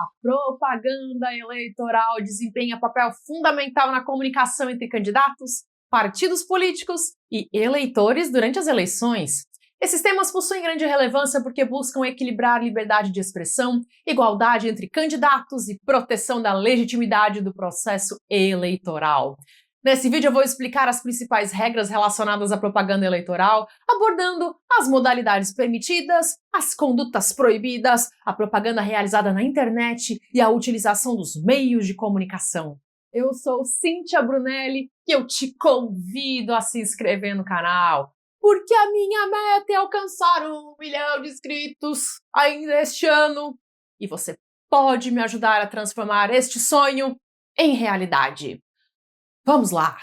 A propaganda eleitoral desempenha papel fundamental na comunicação entre candidatos, partidos políticos e eleitores durante as eleições. Esses temas possuem grande relevância porque buscam equilibrar liberdade de expressão, igualdade entre candidatos e proteção da legitimidade do processo eleitoral. Nesse vídeo eu vou explicar as principais regras relacionadas à propaganda eleitoral, abordando as modalidades permitidas, as condutas proibidas, a propaganda realizada na internet e a utilização dos meios de comunicação. Eu sou Cíntia Brunelli e eu te convido a se inscrever no canal, porque a minha meta é alcançar 1 milhão de inscritos ainda este ano e você pode me ajudar a transformar este sonho em realidade. Vamos lá!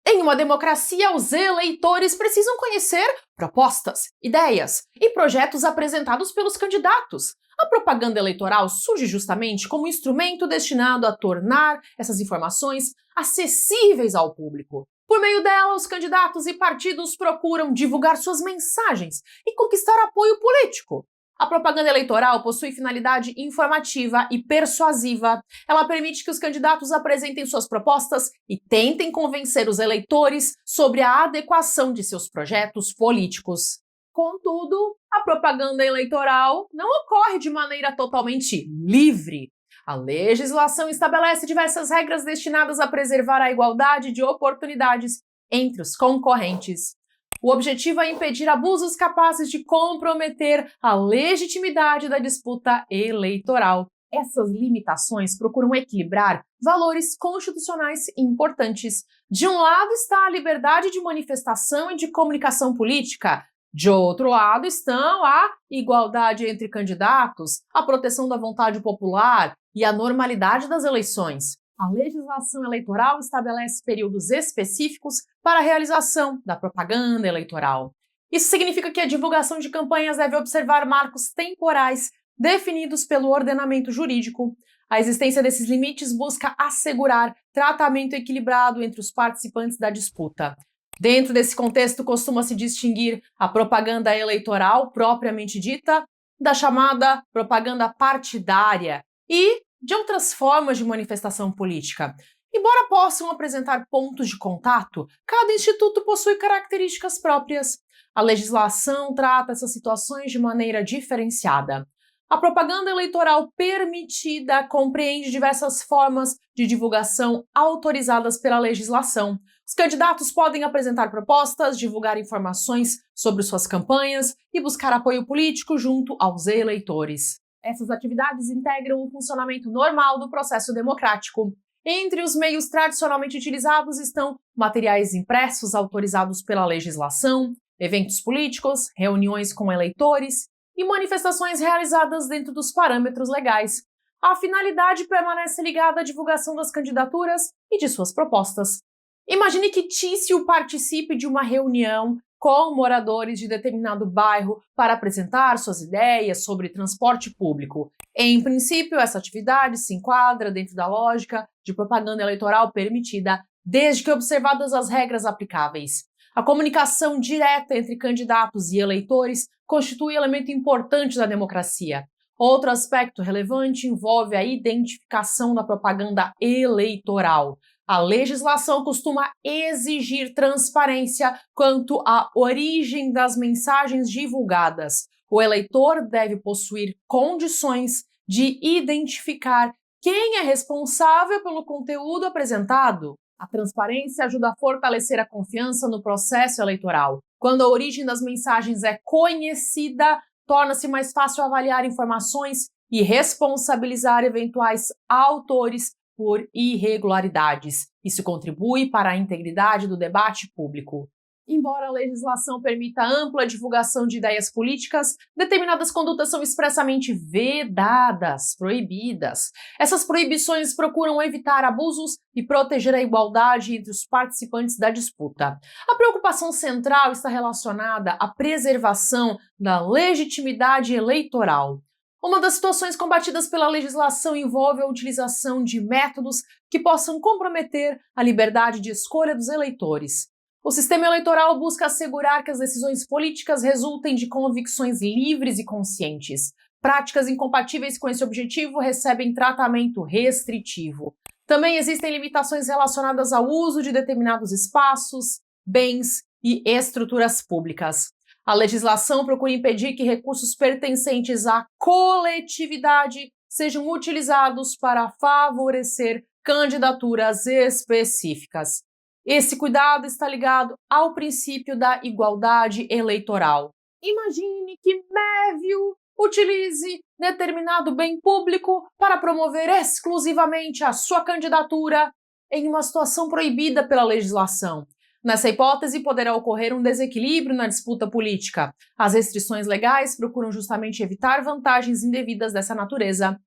Em uma democracia, os eleitores precisam conhecer propostas, ideias e projetos apresentados pelos candidatos. A propaganda eleitoral surge justamente como um instrumento destinado a tornar essas informações acessíveis ao público. Por meio dela, os candidatos e partidos procuram divulgar suas mensagens e conquistar apoio político. A propaganda eleitoral possui finalidade informativa e persuasiva. Ela permite que os candidatos apresentem suas propostas e tentem convencer os eleitores sobre a adequação de seus projetos políticos. Contudo, a propaganda eleitoral não ocorre de maneira totalmente livre. A legislação estabelece diversas regras destinadas a preservar a igualdade de oportunidades entre os concorrentes. O objetivo é impedir abusos capazes de comprometer a legitimidade da disputa eleitoral. Essas limitações procuram equilibrar valores constitucionais importantes. De um lado está a liberdade de manifestação e de comunicação política. De outro lado estão a igualdade entre candidatos, a proteção da vontade popular e a normalidade das eleições. A legislação eleitoral estabelece períodos específicos para a realização da propaganda eleitoral. Isso significa que a divulgação de campanhas deve observar marcos temporais definidos pelo ordenamento jurídico. A existência desses limites busca assegurar tratamento equilibrado entre os participantes da disputa. Dentro desse contexto, costuma-se distinguir a propaganda eleitoral propriamente dita da chamada propaganda partidária e de outras formas de manifestação política. Embora possam apresentar pontos de contato, cada instituto possui características próprias. A legislação trata essas situações de maneira diferenciada. A propaganda eleitoral permitida compreende diversas formas de divulgação autorizadas pela legislação. Os candidatos podem apresentar propostas, divulgar informações sobre suas campanhas e buscar apoio político junto aos eleitores. Essas atividades integram o funcionamento normal do processo democrático. Entre os meios tradicionalmente utilizados estão materiais impressos autorizados pela legislação, eventos políticos, reuniões com eleitores e manifestações realizadas dentro dos parâmetros legais. A finalidade permanece ligada à divulgação das candidaturas e de suas propostas. Imagine que Tício participe de uma reunião com moradores de determinado bairro para apresentar suas ideias sobre transporte público. Em princípio, essa atividade se enquadra dentro da lógica de propaganda eleitoral permitida, desde que observadas as regras aplicáveis. A comunicação direta entre candidatos e eleitores constitui elemento importante da democracia. Outro aspecto relevante envolve a identificação da propaganda eleitoral. A legislação costuma exigir transparência quanto à origem das mensagens divulgadas. O eleitor deve possuir condições de identificar quem é responsável pelo conteúdo apresentado. A transparência ajuda a fortalecer a confiança no processo eleitoral. Quando a origem das mensagens é conhecida, torna-se mais fácil avaliar informações e responsabilizar eventuais autores por irregularidades. Isso contribui para a integridade do debate público. Embora a legislação permita ampla divulgação de ideias políticas, determinadas condutas são expressamente vedadas, proibidas. Essas proibições procuram evitar abusos e proteger a igualdade entre os participantes da disputa. A preocupação central está relacionada à preservação da legitimidade eleitoral. Uma das situações combatidas pela legislação envolve a utilização de métodos que possam comprometer a liberdade de escolha dos eleitores. O sistema eleitoral busca assegurar que as decisões políticas resultem de convicções livres e conscientes. Práticas incompatíveis com esse objetivo recebem tratamento restritivo. Também existem limitações relacionadas ao uso de determinados espaços, bens e estruturas públicas. A legislação procura impedir que recursos pertencentes à coletividade sejam utilizados para favorecer candidaturas específicas. Esse cuidado está ligado ao princípio da igualdade eleitoral. Imagine que Mévio utilize determinado bem público para promover exclusivamente a sua candidatura em uma situação proibida pela legislação. Nessa hipótese, poderá ocorrer um desequilíbrio na disputa política. As restrições legais procuram justamente evitar vantagens indevidas dessa natureza.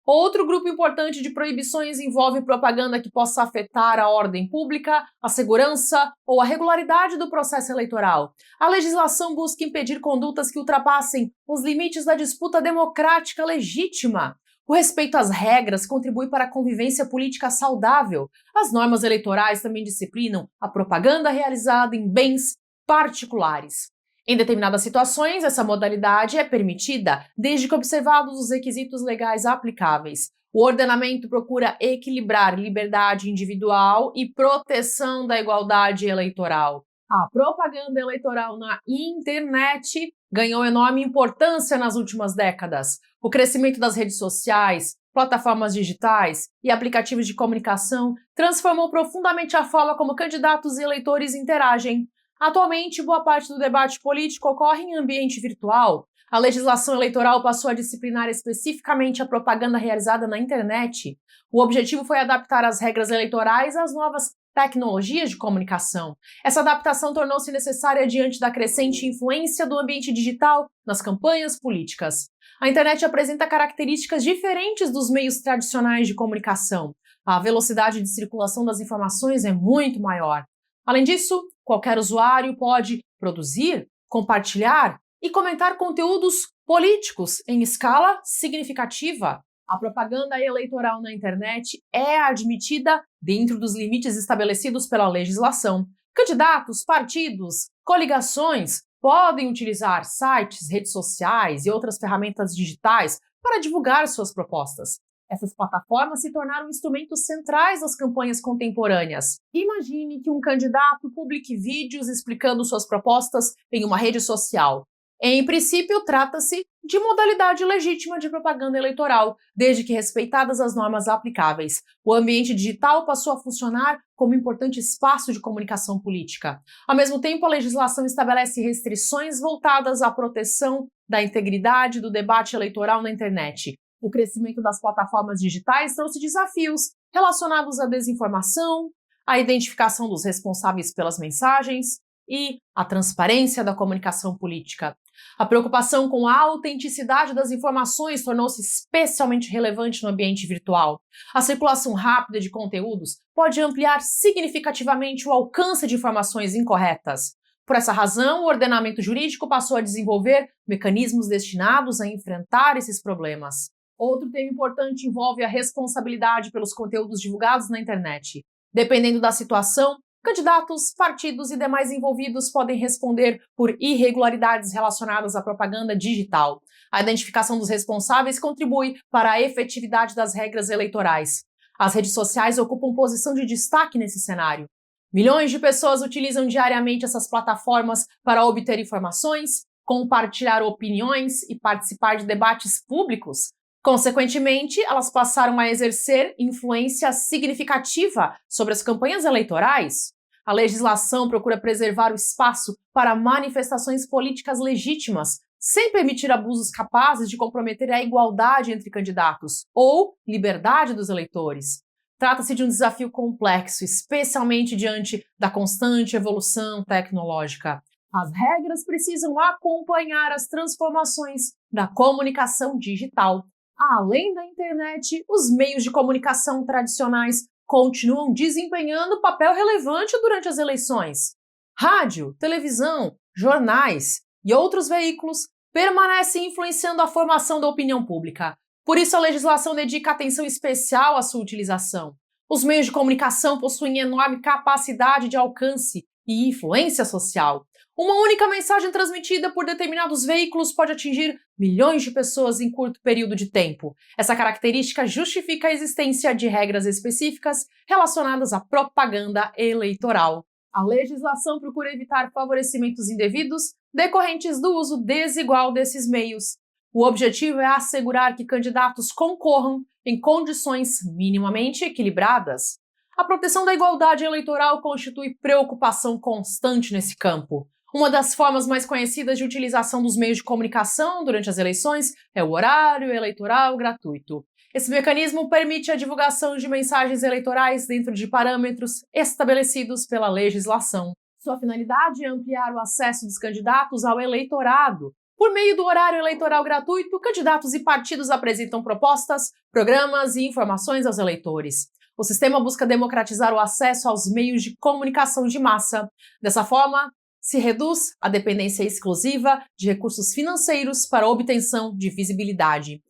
Outro grupo importante de proibições envolve propaganda que possa afetar a ordem pública, a segurança ou a regularidade do processo eleitoral. A legislação busca impedir condutas que ultrapassem os limites da disputa democrática legítima. O respeito às regras contribui para a convivência política saudável. As normas eleitorais também disciplinam a propaganda realizada em bens particulares. Em determinadas situações, essa modalidade é permitida, desde que observados os requisitos legais aplicáveis. O ordenamento procura equilibrar liberdade individual e proteção da igualdade eleitoral. A propaganda eleitoral na internet ganhou enorme importância nas últimas décadas. O crescimento das redes sociais, plataformas digitais e aplicativos de comunicação transformou profundamente a forma como candidatos e eleitores interagem. Atualmente, boa parte do debate político ocorre em ambiente virtual. A legislação eleitoral passou a disciplinar especificamente a propaganda realizada na internet. O objetivo foi adaptar as regras eleitorais às novas tecnologias de comunicação. Essa adaptação tornou-se necessária diante da crescente influência do ambiente digital nas campanhas políticas. A internet apresenta características diferentes dos meios tradicionais de comunicação. A velocidade de circulação das informações é muito maior. Além disso, qualquer usuário pode produzir, compartilhar e comentar conteúdos políticos em escala significativa. A propaganda eleitoral na internet é admitida dentro dos limites estabelecidos pela legislação. Candidatos, partidos, coligações podem utilizar sites, redes sociais e outras ferramentas digitais para divulgar suas propostas. Essas plataformas se tornaram instrumentos centrais das campanhas contemporâneas. Imagine que um candidato publique vídeos explicando suas propostas em uma rede social. Em princípio, trata-se de modalidade legítima de propaganda eleitoral, desde que respeitadas as normas aplicáveis. O ambiente digital passou a funcionar como importante espaço de comunicação política. Ao mesmo tempo, a legislação estabelece restrições voltadas à proteção da integridade do debate eleitoral na internet. O crescimento das plataformas digitais trouxe desafios relacionados à desinformação, à identificação dos responsáveis pelas mensagens e à transparência da comunicação política. A preocupação com a autenticidade das informações tornou-se especialmente relevante no ambiente virtual. A circulação rápida de conteúdos pode ampliar significativamente o alcance de informações incorretas. Por essa razão, o ordenamento jurídico passou a desenvolver mecanismos destinados a enfrentar esses problemas. Outro tema importante envolve a responsabilidade pelos conteúdos divulgados na internet. Dependendo da situação, candidatos, partidos e demais envolvidos podem responder por irregularidades relacionadas à propaganda digital. A identificação dos responsáveis contribui para a efetividade das regras eleitorais. As redes sociais ocupam posição de destaque nesse cenário. Milhões de pessoas utilizam diariamente essas plataformas para obter informações, compartilhar opiniões e participar de debates públicos. Consequentemente, elas passaram a exercer influência significativa sobre as campanhas eleitorais. A legislação procura preservar o espaço para manifestações políticas legítimas, sem permitir abusos capazes de comprometer a igualdade entre candidatos ou liberdade dos eleitores. Trata-se de um desafio complexo, especialmente diante da constante evolução tecnológica. As regras precisam acompanhar as transformações da comunicação digital. Além da internet, os meios de comunicação tradicionais continuam desempenhando papel relevante durante as eleições. Rádio, televisão, jornais e outros veículos permanecem influenciando a formação da opinião pública. Por isso, a legislação dedica atenção especial à sua utilização. Os meios de comunicação possuem enorme capacidade de alcance e influência social. Uma única mensagem transmitida por determinados veículos pode atingir milhões de pessoas em curto período de tempo. Essa característica justifica a existência de regras específicas relacionadas à propaganda eleitoral. A legislação procura evitar favorecimentos indevidos decorrentes do uso desigual desses meios. O objetivo é assegurar que candidatos concorram em condições minimamente equilibradas. A proteção da igualdade eleitoral constitui preocupação constante nesse campo. Uma das formas mais conhecidas de utilização dos meios de comunicação durante as eleições é o horário eleitoral gratuito. Esse mecanismo permite a divulgação de mensagens eleitorais dentro de parâmetros estabelecidos pela legislação. Sua finalidade é ampliar o acesso dos candidatos ao eleitorado. Por meio do horário eleitoral gratuito, candidatos e partidos apresentam propostas, programas e informações aos eleitores. O sistema busca democratizar o acesso aos meios de comunicação de massa. Dessa forma, se reduz a dependência exclusiva de recursos financeiros para a obtenção de visibilidade.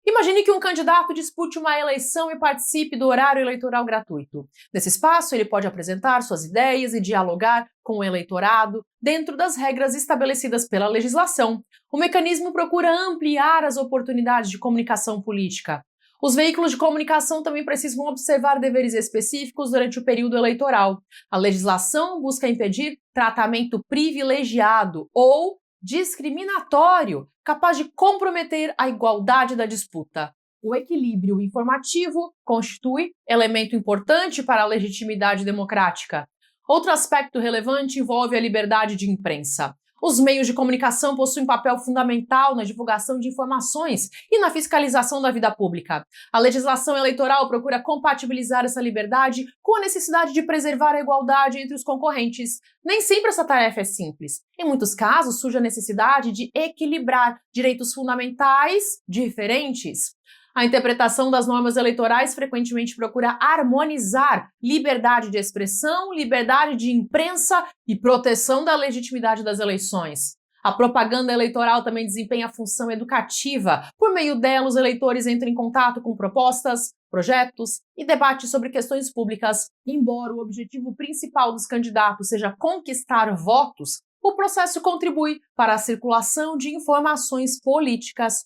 Imagine que um candidato dispute uma eleição e participe do horário eleitoral gratuito. Nesse espaço, ele pode apresentar suas ideias e dialogar com o eleitorado dentro das regras estabelecidas pela legislação. O mecanismo procura ampliar as oportunidades de comunicação política. Os veículos de comunicação também precisam observar deveres específicos durante o período eleitoral. A legislação busca impedir tratamento privilegiado ou discriminatório, capaz de comprometer a igualdade da disputa. O equilíbrio informativo constitui elemento importante para a legitimidade democrática. Outro aspecto relevante envolve a liberdade de imprensa. Os meios de comunicação possuem papel fundamental na divulgação de informações e na fiscalização da vida pública. A legislação eleitoral procura compatibilizar essa liberdade com a necessidade de preservar a igualdade entre os concorrentes. Nem sempre essa tarefa é simples. Em muitos casos, surge a necessidade de equilibrar direitos fundamentais diferentes. A interpretação das normas eleitorais frequentemente procura harmonizar liberdade de expressão, liberdade de imprensa e proteção da legitimidade das eleições. A propaganda eleitoral também desempenha função educativa. Por meio dela, os eleitores entram em contato com propostas, projetos e debates sobre questões públicas. Embora o objetivo principal dos candidatos seja conquistar votos, o processo contribui para a circulação de informações políticas.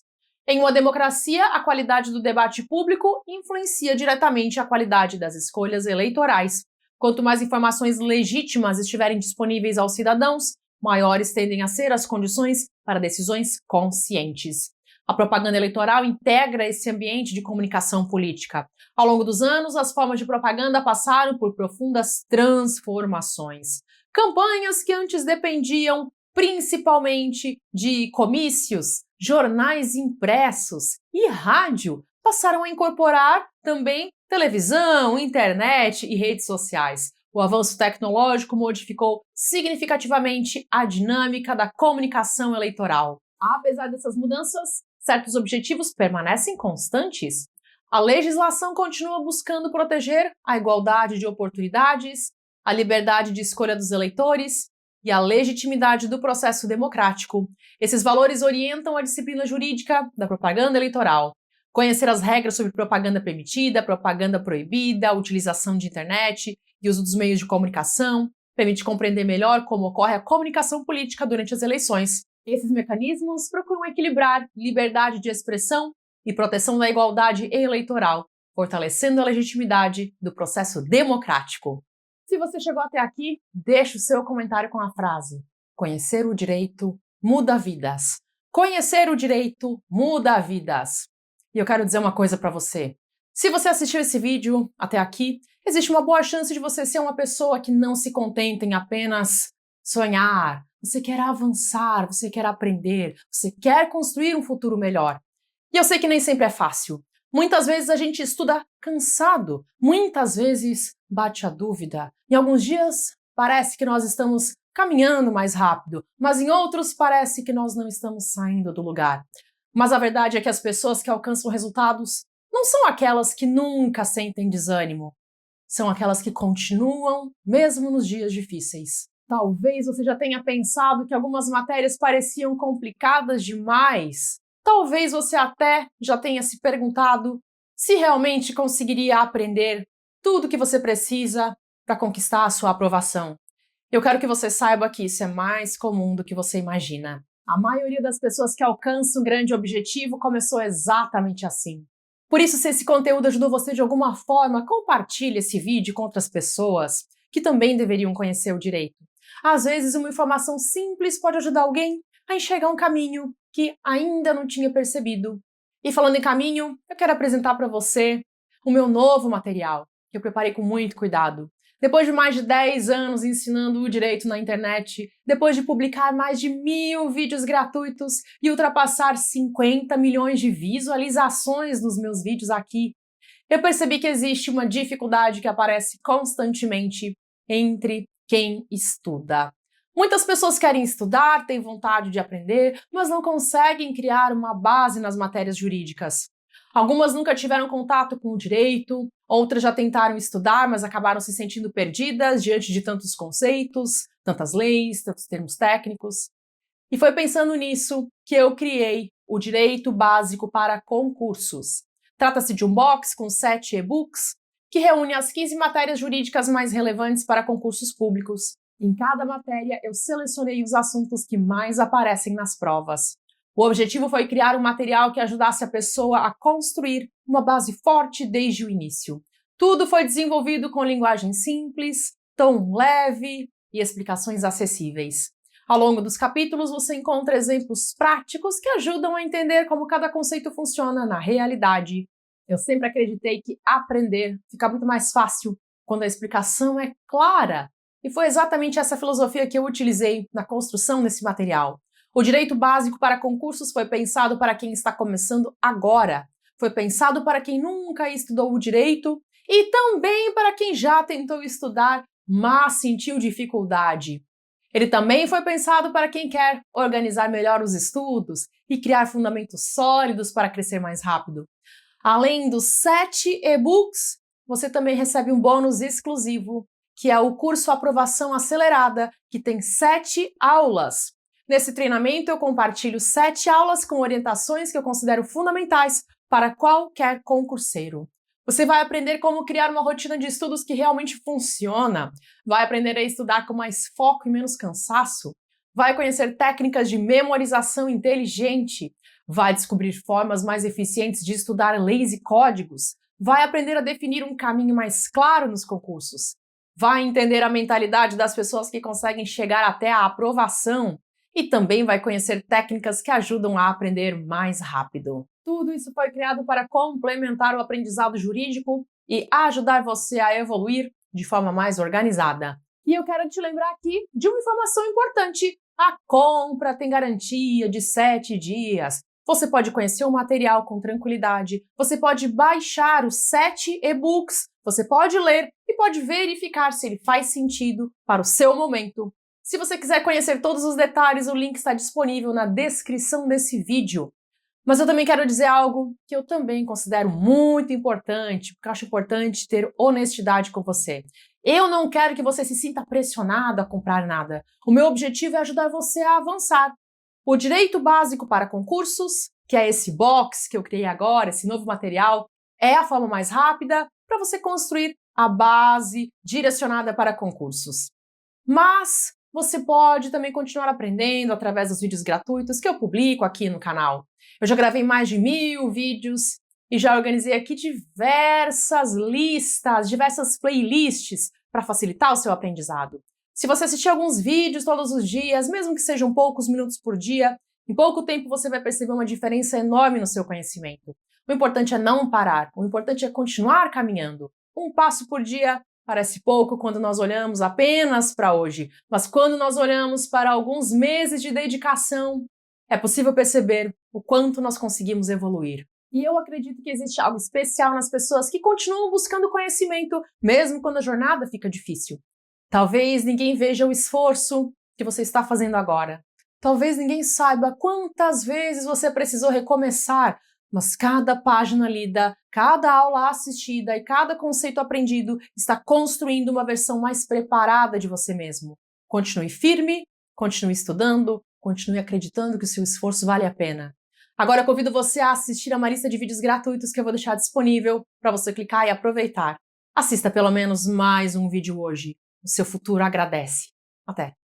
Em uma democracia, a qualidade do debate público influencia diretamente a qualidade das escolhas eleitorais. Quanto mais informações legítimas estiverem disponíveis aos cidadãos, maiores tendem a ser as condições para decisões conscientes. A propaganda eleitoral integra esse ambiente de comunicação política. Ao longo dos anos, as formas de propaganda passaram por profundas transformações. Campanhas que antes dependiam principalmente de comícios, jornais impressos e rádio passaram a incorporar também televisão, internet e redes sociais. O avanço tecnológico modificou significativamente a dinâmica da comunicação eleitoral. Apesar dessas mudanças, certos objetivos permanecem constantes. A legislação continua buscando proteger a igualdade de oportunidades, a liberdade de escolha dos eleitores e a legitimidade do processo democrático. Esses valores orientam a disciplina jurídica da propaganda eleitoral. Conhecer as regras sobre propaganda permitida, propaganda proibida, a utilização de internet e uso dos meios de comunicação permite compreender melhor como ocorre a comunicação política durante as eleições. Esses mecanismos procuram equilibrar liberdade de expressão e proteção da igualdade eleitoral, fortalecendo a legitimidade do processo democrático. Se você chegou até aqui, deixe o seu comentário com a frase: conhecer o direito muda vidas. Conhecer o direito muda vidas. E eu quero dizer uma coisa para você. Se você assistiu esse vídeo até aqui, existe uma boa chance de você ser uma pessoa que não se contenta em apenas sonhar. Você quer avançar, você quer aprender, você quer construir um futuro melhor. E eu sei que nem sempre é fácil. Muitas vezes a gente estuda cansado, muitas vezes bate a dúvida. Em alguns dias parece que nós estamos caminhando mais rápido, mas em outros parece que nós não estamos saindo do lugar. Mas a verdade é que as pessoas que alcançam resultados não são aquelas que nunca sentem desânimo, são aquelas que continuam mesmo nos dias difíceis. Talvez você já tenha pensado que algumas matérias pareciam complicadas demais. Talvez você até já tenha se perguntado se realmente conseguiria aprender tudo o que você precisa para conquistar a sua aprovação. Eu quero que você saiba que isso é mais comum do que você imagina. A maioria das pessoas que alcançam um grande objetivo começou exatamente assim. Por isso, se esse conteúdo ajudou você de alguma forma, compartilhe esse vídeo com outras pessoas que também deveriam conhecer o direito. Às vezes, uma informação simples pode ajudar alguém a enxergar um caminho que ainda não tinha percebido. E falando em caminho, eu quero apresentar para você o meu novo material, que eu preparei com muito cuidado. Depois de mais de 10 anos ensinando o direito na internet, depois de publicar mais de 1000 vídeos gratuitos e ultrapassar 50 milhões de visualizações nos meus vídeos aqui, eu percebi que existe uma dificuldade que aparece constantemente entre quem estuda. Muitas pessoas querem estudar, têm vontade de aprender, mas não conseguem criar uma base nas matérias jurídicas. Algumas nunca tiveram contato com o direito, outras já tentaram estudar, mas acabaram se sentindo perdidas diante de tantos conceitos, tantas leis, tantos termos técnicos. E foi pensando nisso que eu criei o Direito Básico para Concursos. Trata-se de um box com 7 e-books que reúne as 15 matérias jurídicas mais relevantes para concursos públicos. Em cada matéria, eu selecionei os assuntos que mais aparecem nas provas. O objetivo foi criar um material que ajudasse a pessoa a construir uma base forte desde o início. Tudo foi desenvolvido com linguagem simples, tom leve e explicações acessíveis. Ao longo dos capítulos, você encontra exemplos práticos que ajudam a entender como cada conceito funciona na realidade. Eu sempre acreditei que aprender fica muito mais fácil quando a explicação é clara. E foi exatamente essa filosofia que eu utilizei na construção desse material. O direito básico para concursos foi pensado para quem está começando agora. Foi pensado para quem nunca estudou o direito e também para quem já tentou estudar, mas sentiu dificuldade. Ele também foi pensado para quem quer organizar melhor os estudos e criar fundamentos sólidos para crescer mais rápido. Além dos 7 e-books, você também recebe um bônus exclusivo, que é o curso Aprovação Acelerada, que tem 7 aulas. Nesse treinamento, eu compartilho 7 aulas com orientações que eu considero fundamentais para qualquer concurseiro. Você vai aprender como criar uma rotina de estudos que realmente funciona, vai aprender a estudar com mais foco e menos cansaço, vai conhecer técnicas de memorização inteligente, vai descobrir formas mais eficientes de estudar leis e códigos, vai aprender a definir um caminho mais claro nos concursos, vai entender a mentalidade das pessoas que conseguem chegar até a aprovação e também vai conhecer técnicas que ajudam a aprender mais rápido. Tudo isso foi criado para complementar o aprendizado jurídico e ajudar você a evoluir de forma mais organizada. E eu quero te lembrar aqui de uma informação importante. A compra tem garantia de 7 dias. Você pode conhecer o material com tranquilidade, você pode baixar os 7 e-books, você pode ler e pode verificar se ele faz sentido para o seu momento. Se você quiser conhecer todos os detalhes, o link está disponível na descrição desse vídeo. Mas eu também quero dizer algo que eu também considero muito importante, porque eu acho importante ter honestidade com você. Eu não quero que você se sinta pressionado a comprar nada. O meu objetivo é ajudar você a avançar. O Direito Básico para Concursos, que é esse box que eu criei agora, esse novo material, é a forma mais rápida para você construir a base direcionada para concursos. Mas você pode também continuar aprendendo através dos vídeos gratuitos que eu publico aqui no canal. Eu já gravei mais de 1000 vídeos e já organizei aqui diversas listas, diversas playlists para facilitar o seu aprendizado. Se você assistir alguns vídeos todos os dias, mesmo que sejam poucos minutos por dia, em pouco tempo você vai perceber uma diferença enorme no seu conhecimento. O importante é não parar, o importante é continuar caminhando. Um passo por dia parece pouco quando nós olhamos apenas para hoje, mas quando nós olhamos para alguns meses de dedicação, é possível perceber o quanto nós conseguimos evoluir. E eu acredito que existe algo especial nas pessoas que continuam buscando conhecimento, mesmo quando a jornada fica difícil. Talvez ninguém veja o esforço que você está fazendo agora. Talvez ninguém saiba quantas vezes você precisou recomeçar, mas cada página lida, cada aula assistida e cada conceito aprendido está construindo uma versão mais preparada de você mesmo. Continue firme, continue estudando, continue acreditando que o seu esforço vale a pena. Agora eu convido você a assistir a uma lista de vídeos gratuitos que eu vou deixar disponível para você clicar e aproveitar. Assista pelo menos mais um vídeo hoje. O seu futuro agradece. Até!